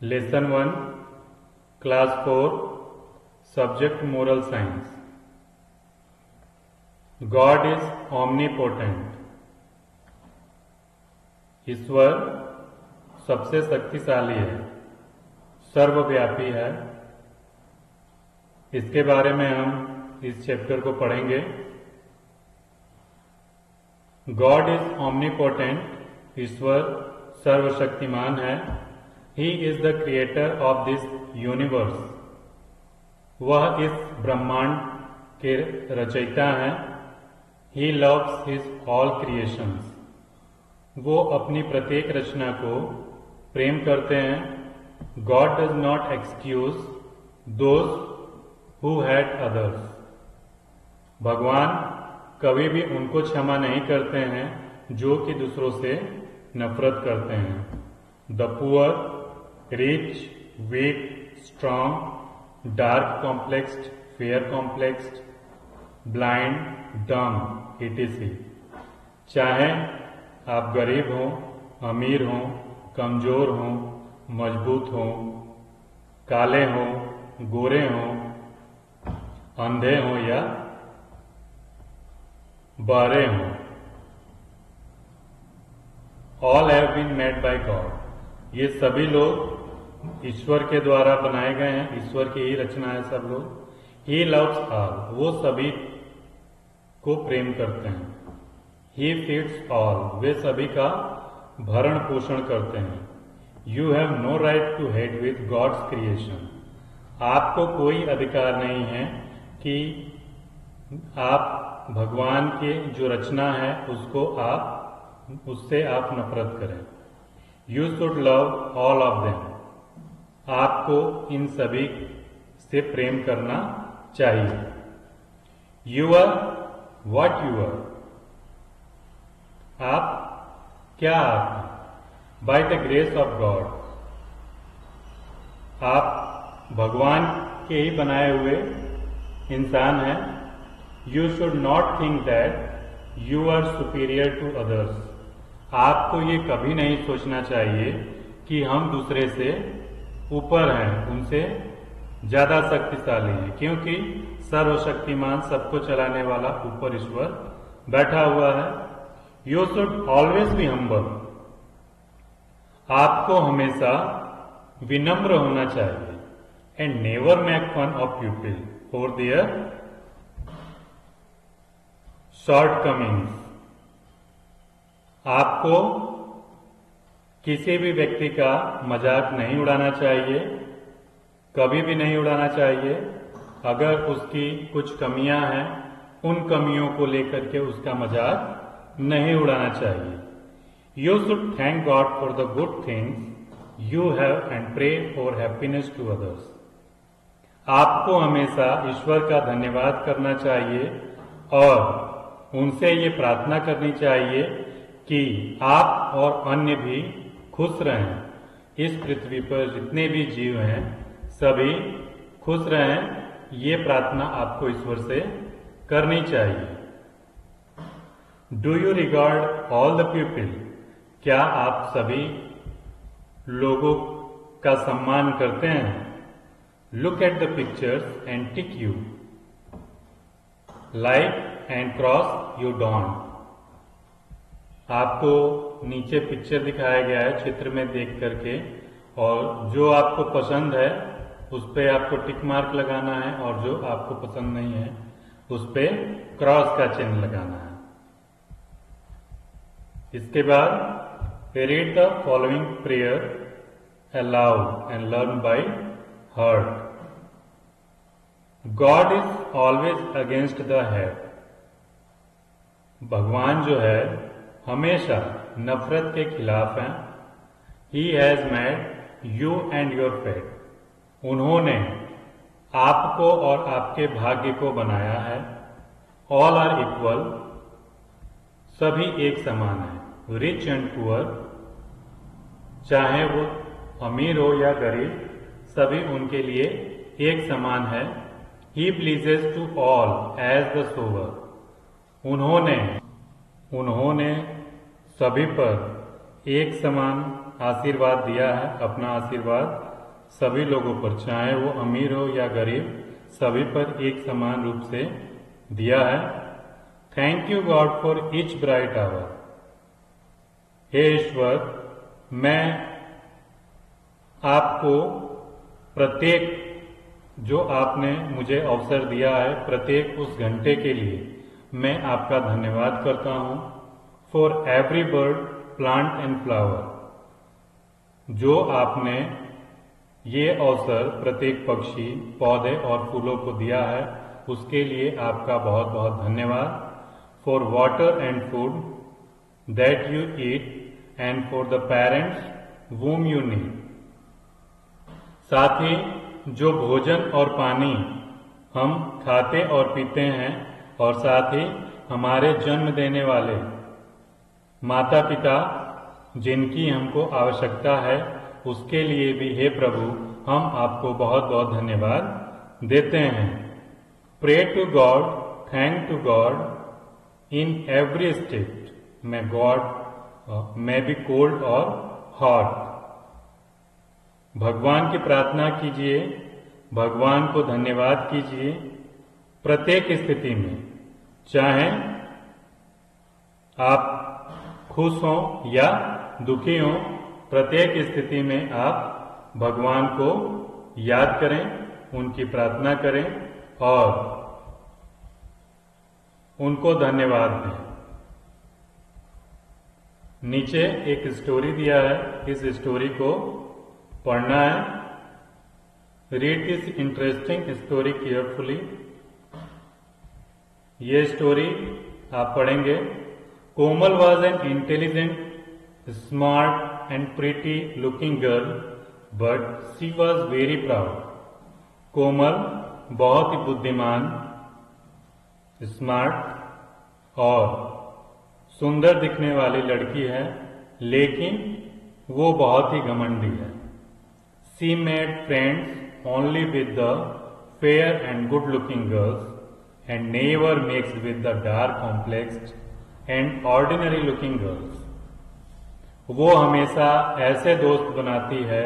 Lesson 1 class 4 subject moral science. God is omnipotent. ईश्वर सबसे शक्तिशाली है, सर्वव्यापी है। इसके बारे में हम इस चैप्टर को पढ़ेंगे। God is omnipotent. ईश्वर सर्वशक्तिमान है। He is the creator of this universe. वह इस ब्रह्मांड के रचयिता हैं। He loves his all creations. वो अपनी प्रत्येक रचना को प्रेम करते हैं। God does not excuse those who had others. भगवान कभी भी उनको क्षमा नहीं करते हैं जो कि दूसरों से नफरत करते हैं। The poor, rich, weak, strong, dark complexed, fair complexed, blind, dumb, etc। चाहे आप गरीब हों, अमीर हों, कमजोर हों, मजबूत हों, काले हों, गोरे हों, अंधे हों या बहरे हों, all have been made by God. ये सभी लोग ईश्वर के द्वारा बनाए गए हैं। ईश्वर की ही रचना है सब लोग। He loves all. वो सभी को प्रेम करते हैं। ही फीड्स ऑल। वे सभी का भरण पोषण करते हैं। You have no right to hate with God's creation. आपको कोई अधिकार नहीं है कि आप भगवान की जो रचना है उससे आप नफरत करें। You should love all of them. आपको इन सभी से प्रेम करना चाहिए। You are what you are. आप क्या आप हैं। By the grace of God. आप भगवान के ही बनाए हुए इंसान हैं। You should not think that you are superior to others. आपको ये कभी नहीं सोचना चाहिए कि हम दूसरे से ऊपर हैं, उनसे ज्यादा शक्तिशाली हैं, क्योंकि सर्वशक्तिमान सबको चलाने वाला ऊपर ईश्वर बैठा हुआ है। You should always be humble. आपको हमेशा विनम्र होना चाहिए। And never make fun of people for their shortcomings. आपको किसी भी व्यक्ति का मजाक नहीं उड़ाना चाहिए, कभी भी नहीं उड़ाना चाहिए। अगर उसकी कुछ कमियां हैं, उन कमियों को लेकर के उसका मजाक नहीं उड़ाना चाहिए। You should thank God for the good things you have and pray for happiness to others. आपको हमेशा ईश्वर का धन्यवाद करना चाहिए और उनसे ये प्रार्थना करनी चाहिए कि आप और अन्य भी खुश रहें। इस पृथ्वी पर जितने भी जीव हैं सभी खुश रहें। ये प्रार्थना आपको ईश्वर से करनी चाहिए। Do you regard all the people. क्या आप सभी लोगों का सम्मान करते हैं। Look at the pictures and tick you. Like and cross you don't. आपको नीचे पिक्चर दिखाया गया है चित्र में देख करके, और जो आपको पसंद है उस पे आपको टिक मार्क लगाना है और जो आपको पसंद नहीं है उस पे क्रॉस का चिन्ह लगाना है। इसके बाद read the following prayer aloud and learn by heart. God is always against the hate. भगवान जो है हमेशा नफरत के खिलाफ हैं। He has made you and your fate. उन्होंने आपको और आपके भाग्य को बनाया है। All are equal. सभी एक समान है। रिच एंड पुअर, चाहे वो अमीर हो या गरीब, सभी उनके लिए एक समान है। He pleases to all as the sower. उन्होंने सभी पर एक समान आशीर्वाद दिया है, अपना आशीर्वाद सभी लोगों पर, चाहे वो अमीर हो या गरीब, सभी पर एक समान रूप से दिया है। Thank you God for each bright hour. हे ईश्वर, मैं आपको प्रत्येक जो आपने मुझे अवसर दिया है, प्रत्येक उस घंटे के लिए मैं आपका धन्यवाद करता हूँ। For every bird, plant and flower, जो आपने ये अवसर प्रत्येक पक्षी, पौधे और फूलों को दिया है, उसके लिए आपका बहुत बहुत धन्यवाद। For water and food that you eat and for the parents whom you need. साथ ही जो भोजन और पानी हम खाते और पीते हैं, और साथ ही हमारे जन्म देने वाले माता पिता जिनकी हमको आवश्यकता है, उसके लिए भी हे प्रभु हम आपको बहुत बहुत धन्यवाद देते हैं। Pray to God, thank to God in every state. मैं गॉड मैं भी कोल्ड और हॉट। भगवान की प्रार्थना कीजिए, भगवान को धन्यवाद कीजिए प्रत्येक स्थिति में, चाहे आप खुश हों या दुखी हों, प्रत्येक स्थिति में आप भगवान को याद करें, उनकी प्रार्थना करें और उनको धन्यवाद दें। नीचे एक स्टोरी दिया है, इस स्टोरी को पढ़ना है। Read this interesting story carefully. ये स्टोरी आप पढ़ेंगे। Komal was an intelligent, smart and pretty looking girl, but she was very proud. Komal बहुत ही बुद्धिमान, स्मार्ट और सुंदर दिखने वाली लड़की है, लेकिन वो बहुत ही घमंडी है। She made friends only with the fair and good-looking girls and never mixed with the dark, complexed and ordinary-looking girls. वो हमेशा ऐसे दोस्त बनाती है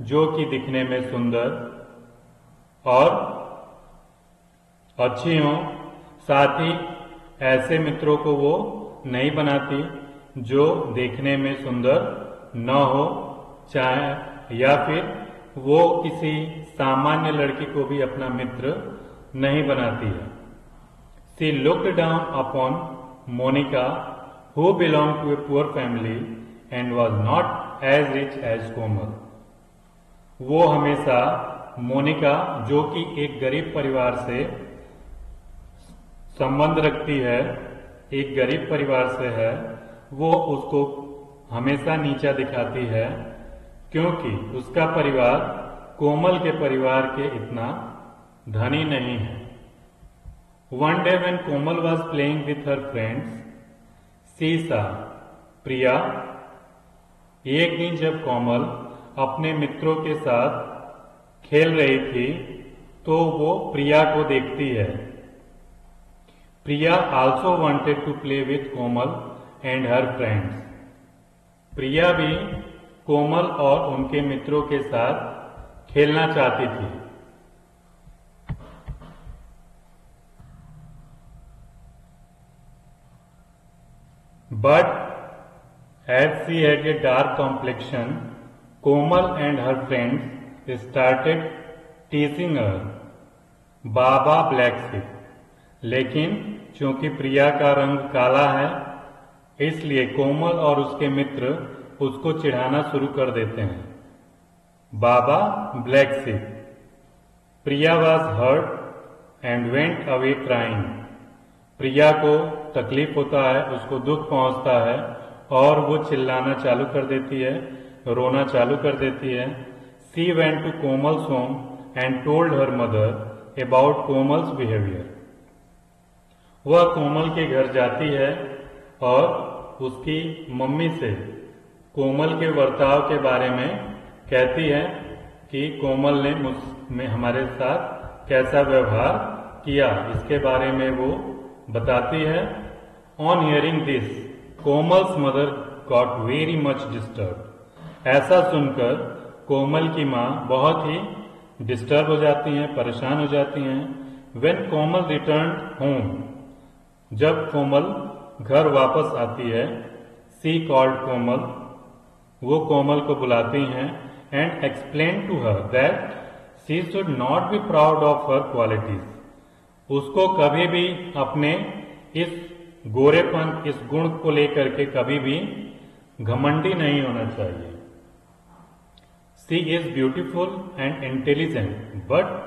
जो कि दिखने में सुंदर और अच्छी हों, साथ ही ऐसे मित्रों को वो नहीं बनाती जो देखने में सुंदर न हो, चाहे या फिर वो किसी सामान्य लड़की को भी अपना मित्र नहीं बनाती है। She looked down upon Monica, who belonged to a poor family and was not as rich as Komal. वो हमेशा मोनिका, जो कि एक गरीब परिवार से संबंध रखती है, एक गरीब परिवार से है, वो उसको हमेशा नीचा दिखाती है क्योंकि उसका परिवार कोमल के परिवार के इतना धनी नहीं है। One day when Komal was playing with her friends, she saw प्रिया। एक दिन जब कोमल अपने मित्रों के साथ खेल रही थी तो वो प्रिया को देखती है। प्रिया also wanted to play with Komal and her friends. प्रिया भी कोमल और उनके मित्रों के साथ खेलना चाहती थी। But as she had a dark complexion, Komal and her friends started teasing her, Baba black ship. लेकिन चूंकि प्रिया का रंग काला है, इसलिए कोमल और उसके मित्र उसको चिढ़ाना शुरू कर देते हैं, baa baa black sheep. Priya was hurt and went away crying. Priya को तकलीफ होता है, उसको दुख पहुंचता है और वो चिल्लाना चालू कर देती है, रोना चालू कर देती है। She went to Komal's home and told her mother about Komal's behaviour. वह कोमल के घर जाती है और उसकी मम्मी से कोमल के बर्ताव के बारे में कहती है कि कोमल ने हमारे साथ कैसा व्यवहार किया, इसके बारे में वो बताती है। On hearing this Komal's mother got very much disturb. ऐसा सुनकर कोमल की माँ बहुत ही डिस्टर्ब हो जाती हैं, परेशान हो जाती हैं। When कोमल रिटर्न होम, जब कोमल घर वापस आती है, सी कॉल्ड कोमल, वो कोमल को बुलाती हैं and explain to her that she should not be proud of her qualities. उसको कभी भी अपने इस गोरेपन, इस गुण को लेकर के कभी भी घमंडी नहीं होना चाहिए। She is beautiful and intelligent but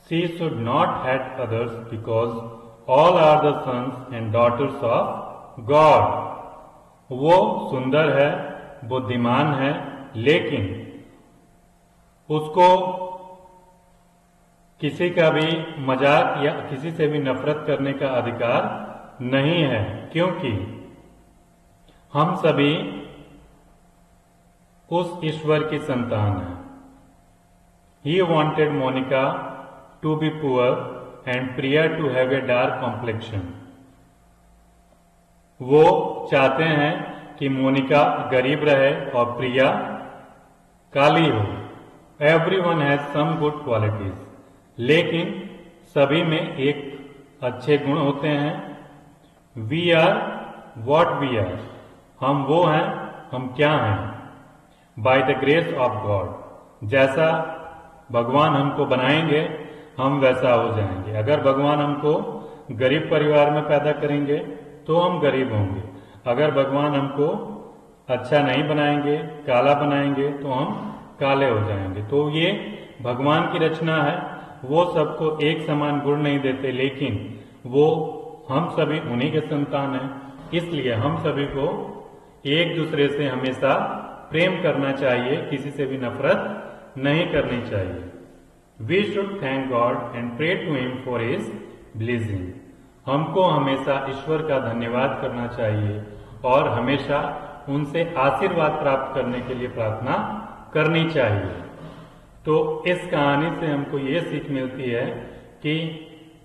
she should not hate others because all are the sons and daughters of God। वो सुंदर है, बुद्धिमान है, लेकिन उसको किसी का भी मजाक या किसी से भी नफरत करने का अधिकार नहीं है, क्योंकि हम सभी उस ईश्वर की संतान हैं। He wanted Monica to be poor and Priya to have a dark complexion। वो चाहते हैं कि मोनिका गरीब रहे और प्रिया काली हो। Everyone has some good qualities, लेकिन सभी में एक अच्छे गुण होते हैं। We are what we are, हम वो हैं, हम क्या हैं। By the grace of God, जैसा भगवान हमको बनाएंगे हम वैसा हो जाएंगे। अगर भगवान हमको गरीब परिवार में पैदा करेंगे तो हम गरीब होंगे। अगर भगवान हमको अच्छा नहीं बनाएंगे, काला बनाएंगे, तो हम काले हो जाएंगे। तो ये भगवान की रचना है। वो सबको एक समान गुण नहीं देते, लेकिन वो हम सभी उन्हीं के संतान हैं। इसलिए हम सभी को एक दूसरे से हमेशा प्रेम करना चाहिए, किसी से भी नफरत नहीं करनी चाहिए। We should thank God and pray to Him for His blessing। हमको हमेशा ईश्वर का धन्यवाद करना चाहिए और हमेशा उनसे आशीर्वाद प्राप्त करने के लिए प्रार्थना करनी चाहिए। तो इस कहानी से हमको ये सीख मिलती है कि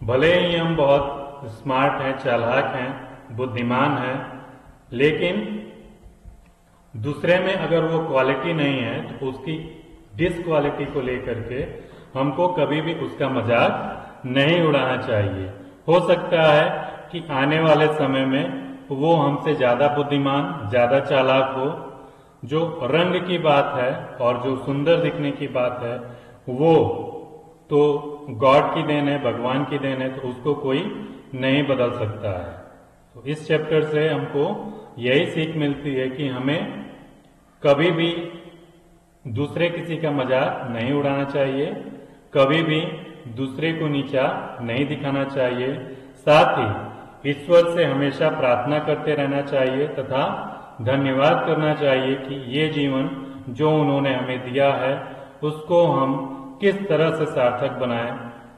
भले ही हम बहुत स्मार्ट हैं, चालाक हैं, बुद्धिमान हैं, लेकिन दूसरे में अगर वो क्वालिटी नहीं है तो उसकी डिसक्वालिटी को लेकर के हमको कभी भी उसका मजाक नहीं उड़ाना चाहिए। हो सकता है कि आने वाले समय में वो हमसे ज्यादा बुद्धिमान, ज्यादा चालाक हो। जो रंग की बात है और जो सुंदर दिखने की बात है वो तो गॉड की देन है, भगवान की देन है, तो उसको कोई नहीं बदल सकता है। तो इस चैप्टर से हमको यही सीख मिलती है कि हमें कभी भी दूसरे किसी का मजाक नहीं उड़ाना चाहिए, कभी भी दूसरे को नीचा नहीं दिखाना चाहिए। साथ ही ईश्वर से हमेशा प्रार्थना करते रहना चाहिए तथा धन्यवाद करना चाहिए कि ये जीवन जो उन्होंने हमें दिया है उसको हम किस तरह से सार्थक बनाएं।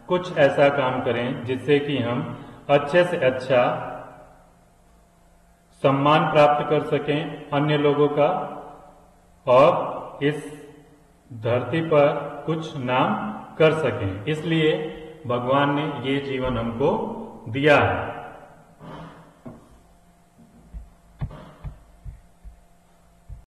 कुछ ऐसा काम करें जिससे कि हम अच्छे से अच्छा सम्मान प्राप्त कर सकें अन्य लोगों का और इस धरती पर कुछ नाम कर सकें। इसलिए भगवान ने ये जीवन हमको दिया है।